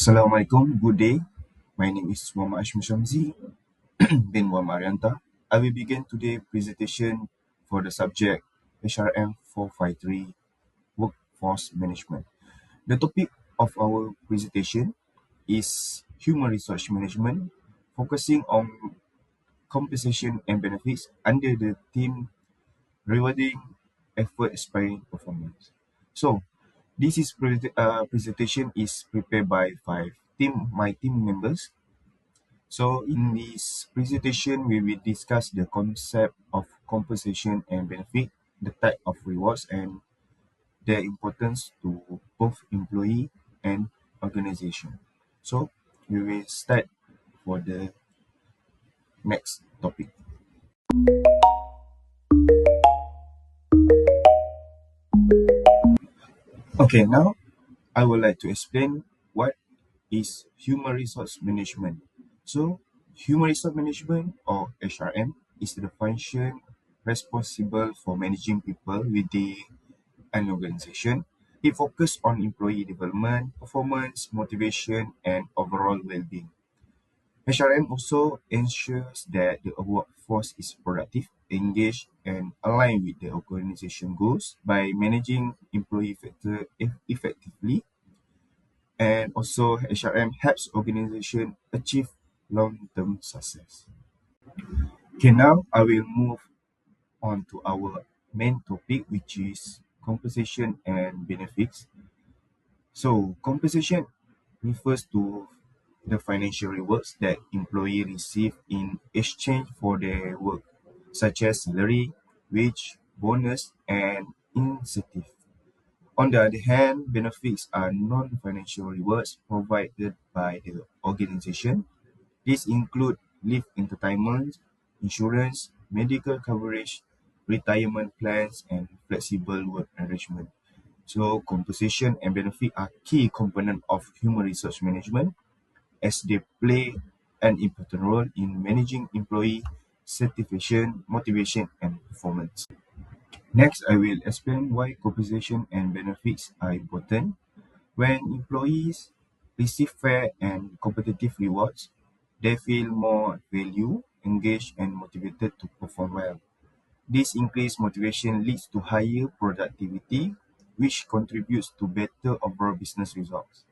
Assalamualaikum, good day. My name is Muhammad Shamzy bin Muhammad Arianta. I will begin today's presentation for the subject HRM453 Workforce Management. The topic of our presentation is Human Resource Management, focusing on compensation and benefits under the theme Rewarding Effort Aspiring Performance. So, presentation is prepared by my team members. So in this presentation, we will discuss the concept of compensation and benefit, the type of rewards, and their importance to both employee and organization. So we will start for the next topic. Okay, now I would like to explain what is human resource management. So, human resource management or HRM is the function responsible for managing people within an organization. It focuses on employee development, performance, motivation, and overall well-being. HRM also ensures that the workforce is productive, engaged, and aligned with the organization goals by managing employee factor effectively. And also, HRM helps organization achieve long-term success. Okay, now I will move on to our main topic, which is compensation and benefits. So, compensation refers to the financial rewards that employees receive in exchange for their work, such as salary, wage, bonus, and incentive. On the other hand, benefits are non-financial rewards provided by the organization. These include leave entitlements, insurance, medical coverage, retirement plans, and flexible work arrangement. So, compensation and benefit are key components of human resource management as they play an important role in managing employee satisfaction, motivation, and performance. Next, I will explain why compensation and benefits are important. When employees receive fair and competitive rewards, they feel more valued, engaged, and motivated to perform well. This increased motivation leads to higher productivity, which contributes to better overall business results.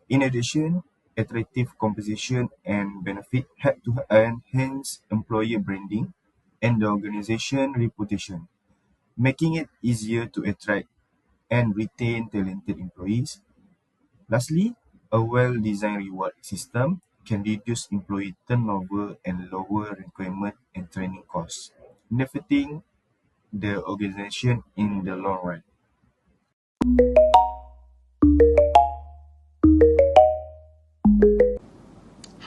In addition, attractive compensation and benefit help to enhance employer branding and the organization reputation, making it easier to attract and retain talented employees. Lastly, a well-designed reward system can reduce employee turnover and lower requirement and training costs, benefiting the organization in the long run.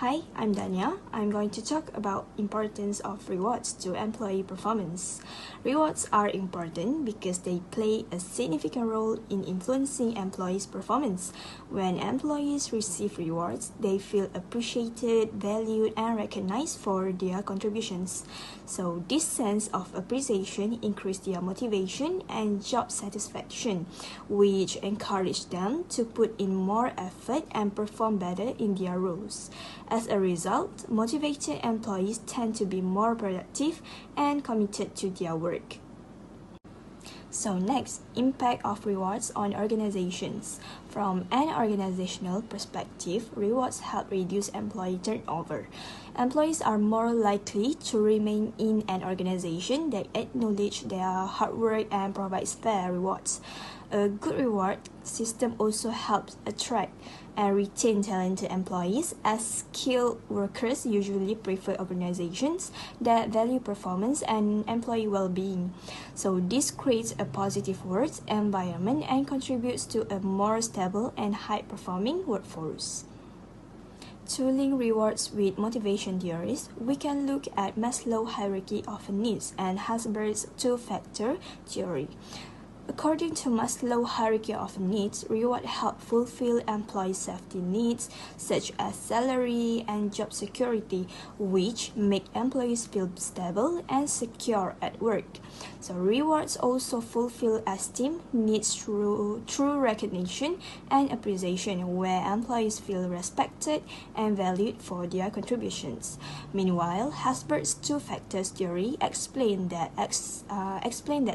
Hi, I'm Dania. I'm going to talk about importance of rewards to employee performance. Rewards are important because they play a significant role in influencing employees' performance. When employees receive rewards, they feel appreciated, valued, and recognized for their contributions. So this sense of appreciation increases their motivation and job satisfaction, which encourage them to put in more effort and perform better in their roles. As a result, motivated employees tend to be more productive and committed to their work. So next, impact of rewards on organizations. From an organizational perspective, rewards help reduce employee turnover. Employees are more likely to remain in an organization that acknowledges their hard work and provides fair rewards. A good reward system also helps attract and retain talented employees, as skilled workers usually prefer organizations that value performance and employee well-being. So this creates a positive work environment and contributes to a more stable and high-performing workforce. To link rewards with motivation theories, we can look at Maslow's hierarchy of needs and Hasberg's two-factor theory. According to Maslow's hierarchy of needs, reward help fulfill employee safety needs such as salary and job security, which make employees feel stable and secure at work. So rewards also fulfill esteem needs through recognition and appreciation, where employees feel respected and valued for their contributions. Meanwhile, Hasbert's two factors theory explain that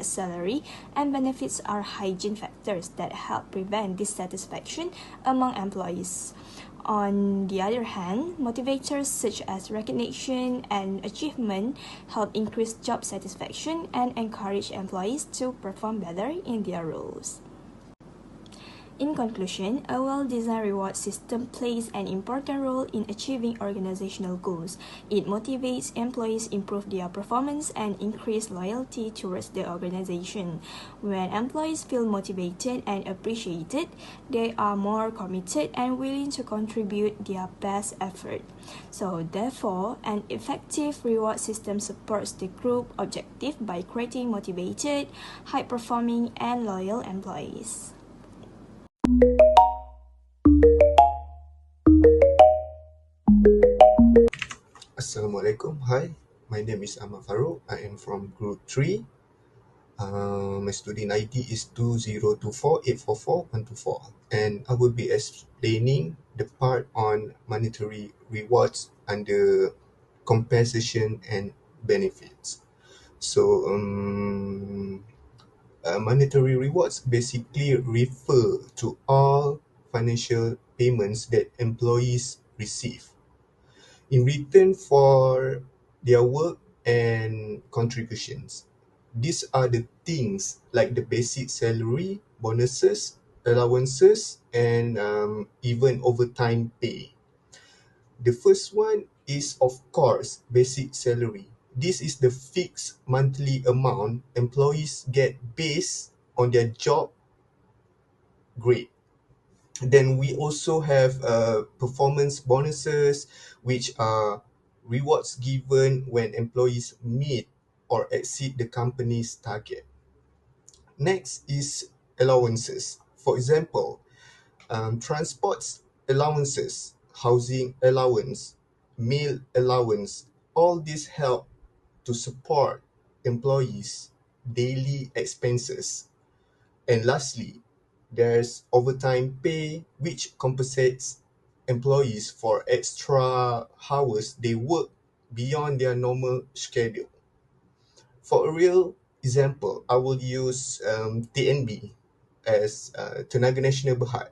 salary and benefits are hygiene factors that help prevent dissatisfaction among employees. On the other hand, motivators such as recognition and achievement help increase job satisfaction and encourage employees to perform better in their roles. In conclusion, a well-designed reward system plays an important role in achieving organizational goals. It motivates employees, improve their performance, and increase loyalty towards the organization. When employees feel motivated and appreciated, they are more committed and willing to contribute their best effort. So, therefore, an effective reward system supports the group objective by creating motivated, high-performing, and loyal employees. Assalamualaikum. Hi, my name is Ahmad Farouk. I am from Group 3. My student ID is 2024844124, and I will be explaining the part on monetary rewards under compensation and benefits. So, monetary rewards basically refer to all financial payments that employees receive in return for their work and contributions. These are the things like the basic salary, bonuses, allowances, and even overtime pay. The first one is, of course, basic salary. This is the fixed monthly amount employees get based on their job grade. Then we also have performance bonuses, which are rewards given when employees meet or exceed the company's target. Next is allowances. For example, transports allowances, housing allowance, meal allowance. All these help to support employees' daily expenses. And lastly, there's overtime pay, which compensates employees for extra hours they work beyond their normal schedule. For a real example, I will use TNB as Tenaga Nasional Berhad.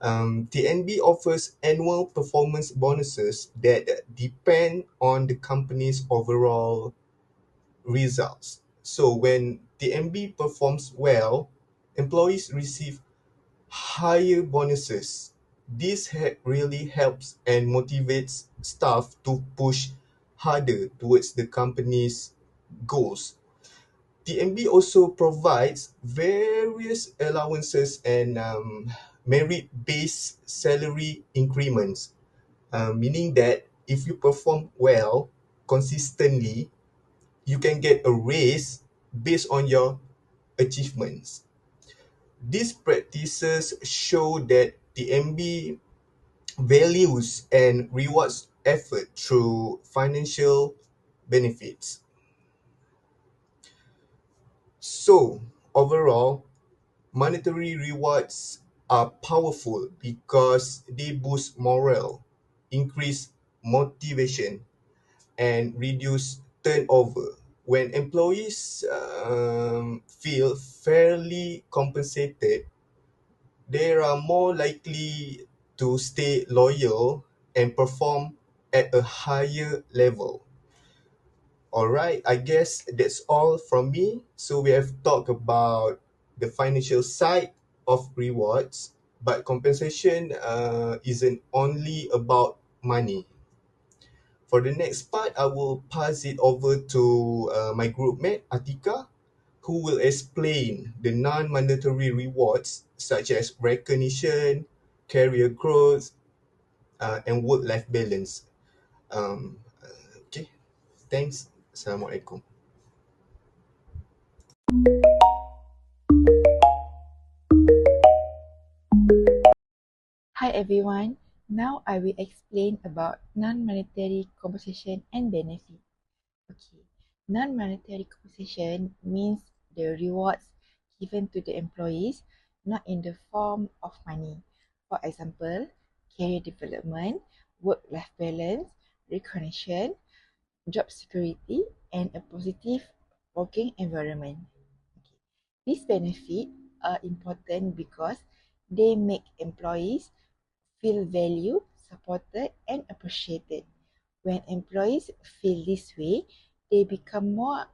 TNB offers annual performance bonuses that depend on the company's overall results. So when TNB performs well, employees receive higher bonuses. This really helps and motivates staff to push harder towards the company's goals. TMB also provides various allowances and merit-based salary increments, meaning that if you perform well consistently, you can get a raise based on your achievements. These practices show that the MB values and rewards effort through financial benefits. So, overall, monetary rewards are powerful because they boost morale, increase motivation, and reduce turnover. When employees feel fairly compensated, they are more likely to stay loyal and perform at a higher level. All right, I guess that's all from me. So we have talked about the financial side of rewards, but compensation isn't only about money. For the next part, I will pass it over to my group mate, Atiqah, who will explain the non-mandatory rewards such as recognition, career growth, and work-life balance. Um, okay, thanks. Assalamualaikum. everyone, now I will explain about non-monetary compensation and benefit. Okay, non-monetary compensation means the rewards given to the employees not in the form of money. For example, career development, work-life balance, recognition, job security, and a positive working environment. Okay. These benefits are important because they make employees feel valued, supported, and appreciated. When employees feel this way, they become more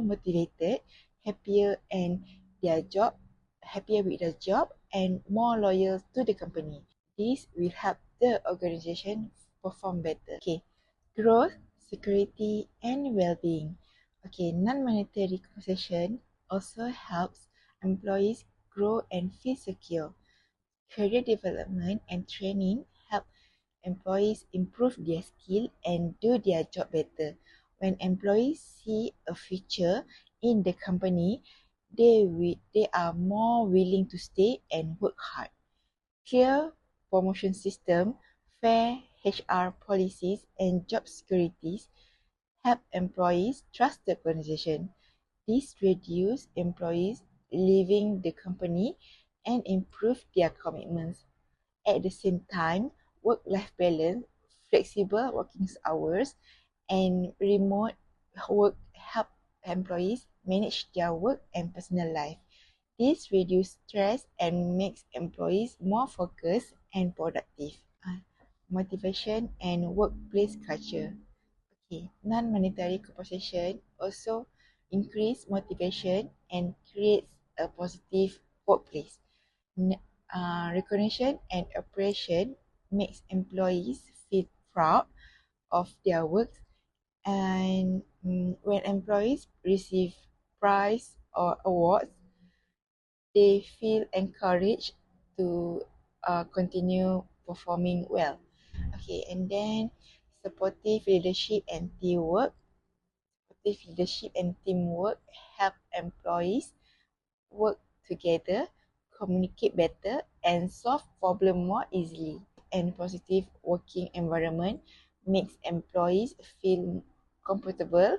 motivated, happier and their job happier with their job and more loyal to the company. This will help the organization perform better. Okay, growth, security, and well-being. Okay, non-monetary compensation also helps employees grow and feel secure. Career development and training help employees improve their skill and do their job better. When employees see a future in the company, they are more willing to stay and work hard. Clear promotion system, fair HR policies, and job securities help employees trust the organization. This reduces employees leaving the company and improve their commitments. At the same time, work-life balance, flexible working hours, and remote work help employees manage their work and personal life. This reduces stress and makes employees more focused and productive. Motivation and workplace culture. Okay, non-monetary compensation also increase motivation and creates a positive workplace. Recognition and appreciation makes employees feel proud of their work, and when employees receive prize or awards, they feel encouraged to continue performing well. Okay, and then supportive leadership and teamwork. Supportive leadership and teamwork help employees work together, communicate better, and solve problems more easily. And positive working environment makes employees feel comfortable,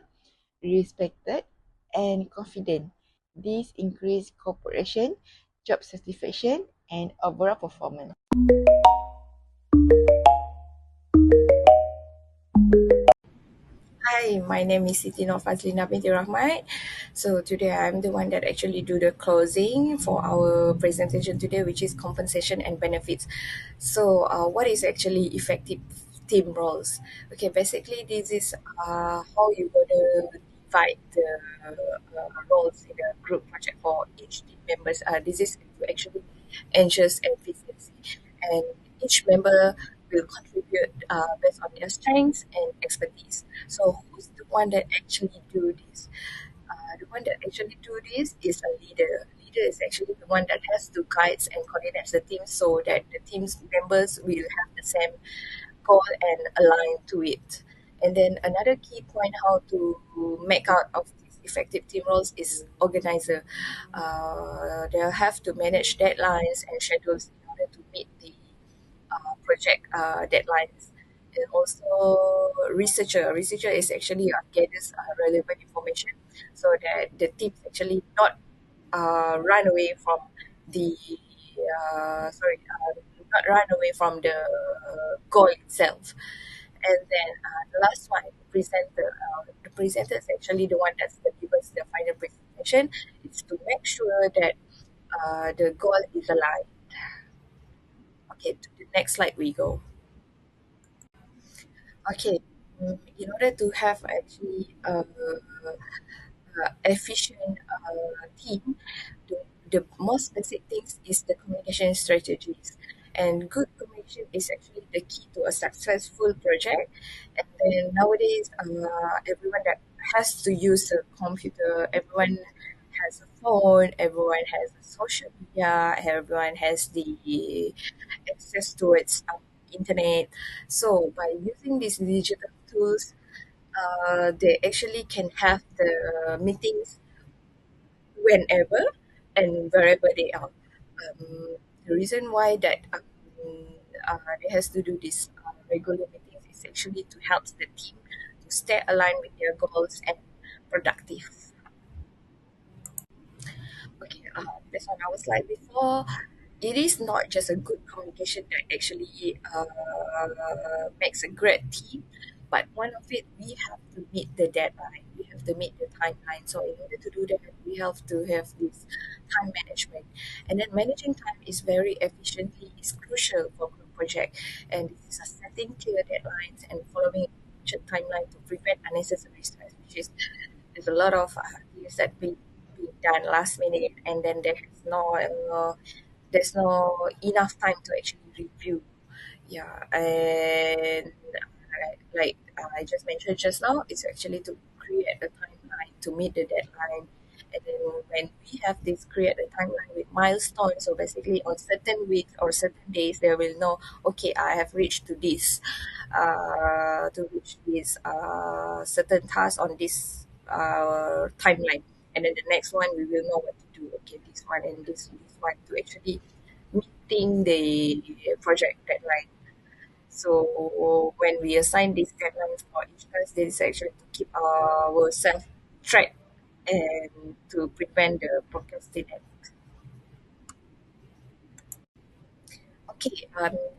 respected, and confident. This increases cooperation, job satisfaction, and overall performance. Hi, my name is Siti Fazlina binti Ahmad. So today I'm the one that actually do the closing for our presentation today, which is compensation and benefits. So what is actually effective team roles? Okay, basically this is how you gonna divide the roles in a group project for each team members. This is to actually ensures efficiency, and each member will contribute based on their strengths and expertise. So who's the one that actually do this? The one that actually do this is a leader. Leader is actually the one that has to guide and coordinate the team so that the team's members will have the same goal and align to it. And then another key point how to make out of these effective team roles is organizer. They'll have to manage deadlines and schedules in order to meet the project deadlines. And also researcher. Researcher is actually gathers relevant information so that the teams actually not run away from the not run away from the goal itself. And then the last one, the presenter. The presenter is actually the one that's the give us the final presentation. It's to make sure that the goal is aligned. Okay, to the next slide we go. Okay, in order to have actually efficient team, the most basic things is the communication strategies. And good communication is actually the key to a successful project. And then nowadays, everyone that has to use a computer, everyone has a phone, everyone has a social media, everyone has the access towards internet. So by using these digital tools, they actually can have the meetings whenever and wherever they are. The reason why that they has to do this regular meetings is actually to help the team to stay aligned with their goals and productive. Okay, that's on our slide before. It is not just a good communication that actually makes a great team, but one of it, we have to meet the deadline. We have to meet the timeline. So in order to do that, we have to have this time management. And then managing time is very efficiently is crucial for group project. And this is a setting clear deadlines and following a structured timeline to prevent unnecessary stress, which is there's a lot of things that being done last minute, and then there's no enough time to actually review. Yeah, and I just mentioned just now, it's actually to create a timeline to meet the deadline. And then when we have this create a timeline with milestones, so basically on certain weeks or certain days, they will know, okay, I have reached to reach this certain task on this timeline. And then the next one, we will know what to do. Okay, this one and this one to actually meeting the project deadline. So when we assign these deadlines for each task, this is actually to keep ourselves track and to prevent the procrastination. Okay,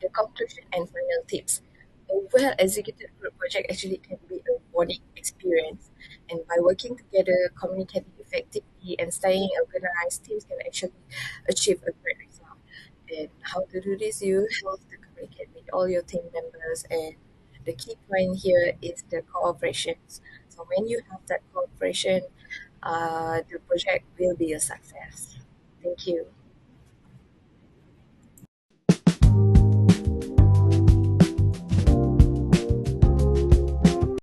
the conclusion and final tips. A well-executed group project actually can be a rewarding experience, and by working together, communicating effectively, and staying organized, teams can actually achieve a great result. And how to do this? You have to communicate with all your team members, and the key point here is the cooperation. So when you have that cooperation, the project will be a success. Thank you.